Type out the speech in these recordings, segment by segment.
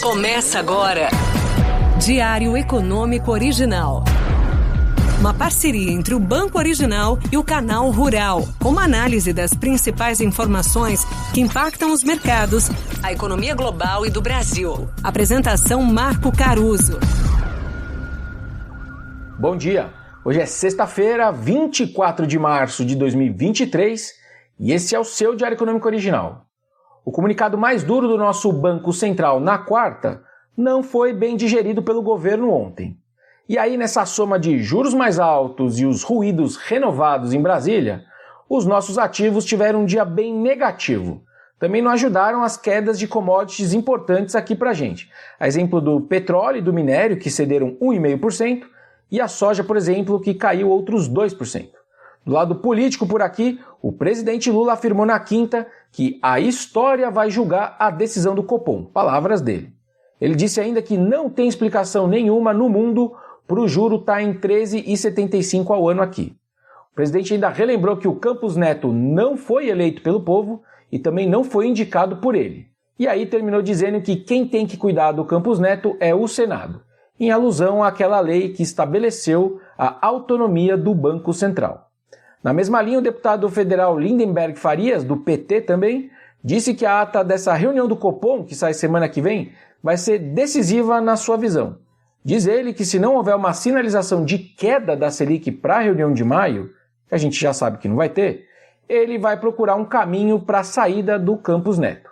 Começa agora. Diário Econômico Original. Uma parceria entre o Banco Original e o Canal Rural, com uma análise das principais informações que impactam os mercados, a economia global e do Brasil. Apresentação Marco Caruso. Bom dia, hoje é sexta-feira, 24 de março de 2023 e esse é o seu Diário Econômico Original. O comunicado mais duro do nosso Banco Central na quarta não foi bem digerido pelo governo ontem. E aí, nessa soma de juros mais altos e os ruídos renovados em Brasília, os nossos ativos tiveram um dia bem negativo. Também não ajudaram as quedas de commodities importantes aqui pra gente. A exemplo do petróleo e do minério, que cederam 1,5%, e a soja, por exemplo, que caiu outros 2%. Do lado político por aqui, o presidente Lula afirmou na quinta que a história vai julgar a decisão do Copom, palavras dele. Ele disse ainda que não tem explicação nenhuma no mundo para o juro estar em 13,75 ao ano aqui. O presidente ainda relembrou que o Campos Neto não foi eleito pelo povo e também não foi indicado por ele. E aí terminou dizendo que quem tem que cuidar do Campos Neto é o Senado, em alusão àquela lei que estabeleceu a autonomia do Banco Central. Na mesma linha, o deputado federal Lindenberg Farias, do PT também, disse que a ata dessa reunião do Copom, que sai semana que vem, vai ser decisiva na sua visão. Diz ele que se não houver uma sinalização de queda da Selic para a reunião de maio, que a gente já sabe que não vai ter, ele vai procurar um caminho para a saída do Campos Neto.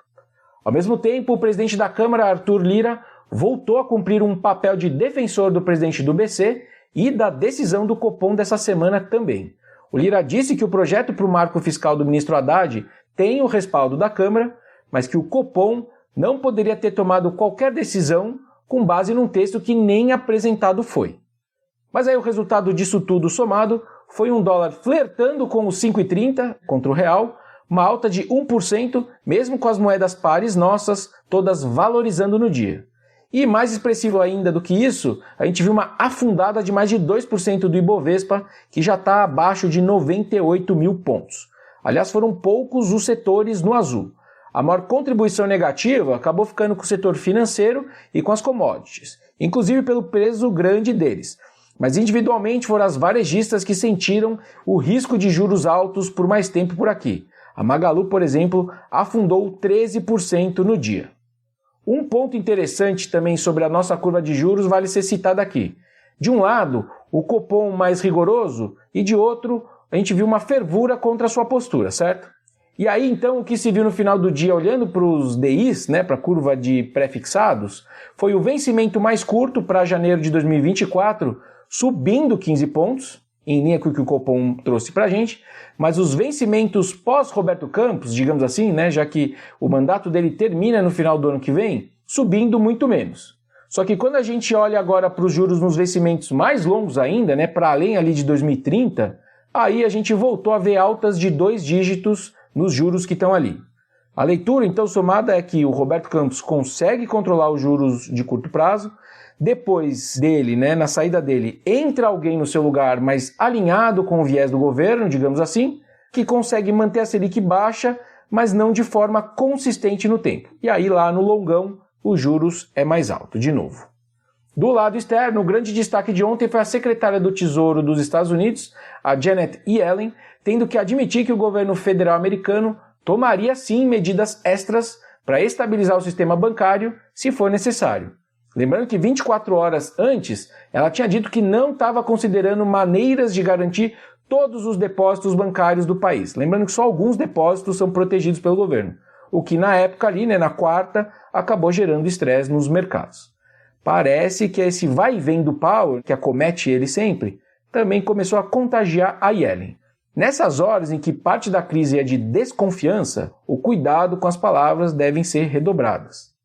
Ao mesmo tempo, o presidente da Câmara, Arthur Lira, voltou a cumprir um papel de defensor do presidente do BC e da decisão do Copom dessa semana também. O Lira disse que o projeto para o marco fiscal do ministro Haddad tem o respaldo da Câmara, mas que o Copom não poderia ter tomado qualquer decisão com base num texto que nem apresentado foi. Mas aí o resultado disso tudo somado foi um dólar flertando com os 5,30 contra o real, uma alta de 1%, mesmo com as moedas pares nossas todas valorizando no dia. E mais expressivo ainda do que isso, a gente viu uma afundada de mais de 2% do Ibovespa, que já está abaixo de 98 mil pontos. Aliás, foram poucos os setores no azul. A maior contribuição negativa acabou ficando com o setor financeiro e com as commodities, inclusive pelo peso grande deles. Mas individualmente foram as varejistas que sentiram o risco de juros altos por mais tempo por aqui. A Magalu, por exemplo, afundou 13% no dia. Um ponto interessante também sobre a nossa curva de juros vale ser citado aqui. De um lado, o Copom mais rigoroso e de outro, a gente viu uma fervura contra a sua postura, certo? E aí, então, o que se viu no final do dia, olhando para os DIs, para a curva de pré-fixados, foi o vencimento mais curto para janeiro de 2024, subindo 15 pontos, em linha com o que o Copom trouxe para a gente, mas os vencimentos pós-Roberto Campos, digamos assim, já que o mandato dele termina no final do ano que vem, subindo muito menos. Só que quando a gente olha agora para os juros nos vencimentos mais longos ainda, para além ali de 2030, aí a gente voltou a ver altas de 2 dígitos nos juros que estão ali. A leitura, então, somada é que o Roberto Campos consegue controlar os juros de curto prazo. Depois dele, na saída dele, entra alguém no seu lugar, mas alinhado com o viés do governo, digamos assim, que consegue manter a Selic baixa, mas não de forma consistente no tempo. E aí, lá no longão, os juros é mais alto, de novo. Do lado externo, o grande destaque de ontem foi a secretária do Tesouro dos Estados Unidos, a Janet Yellen, tendo que admitir que o governo federal americano tomaria sim medidas extras para estabilizar o sistema bancário, se for necessário. Lembrando que 24 horas antes, ela tinha dito que não estava considerando maneiras de garantir todos os depósitos bancários do país. Lembrando que só alguns depósitos são protegidos pelo governo, o que na época ali, na quarta, acabou gerando estresse nos mercados. Parece que esse vai e vem do Powell, que acomete ele sempre, também começou a contagiar a Yellen. Nessas horas em que parte da crise é de desconfiança, o cuidado com as palavras devem ser redobradas.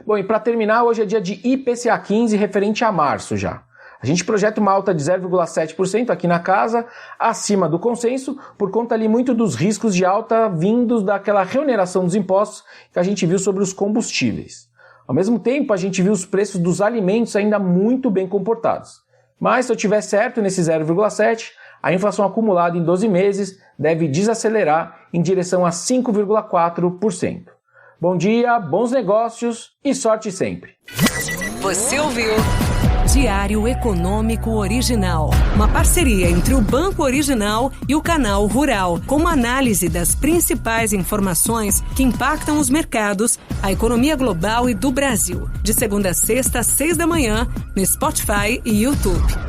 Bom, e para terminar, hoje é dia de IPCA 15 referente a março já. A gente projeta uma alta de 0,7% aqui na casa, acima do consenso, por conta ali muito dos riscos de alta vindos daquela reoneração dos impostos que a gente viu sobre os combustíveis. Ao mesmo tempo, a gente viu os preços dos alimentos ainda muito bem comportados. Mas se eu tiver certo nesse 0,7%, a inflação acumulada em 12 meses deve desacelerar em direção a 5,4%. Bom dia, bons negócios e sorte sempre. Você ouviu Diário Econômico Original, uma parceria entre o Banco Original e o Canal Rural, com uma análise das principais informações que impactam os mercados, a economia global e do Brasil. De segunda a sexta, às 6 da manhã, no Spotify e YouTube.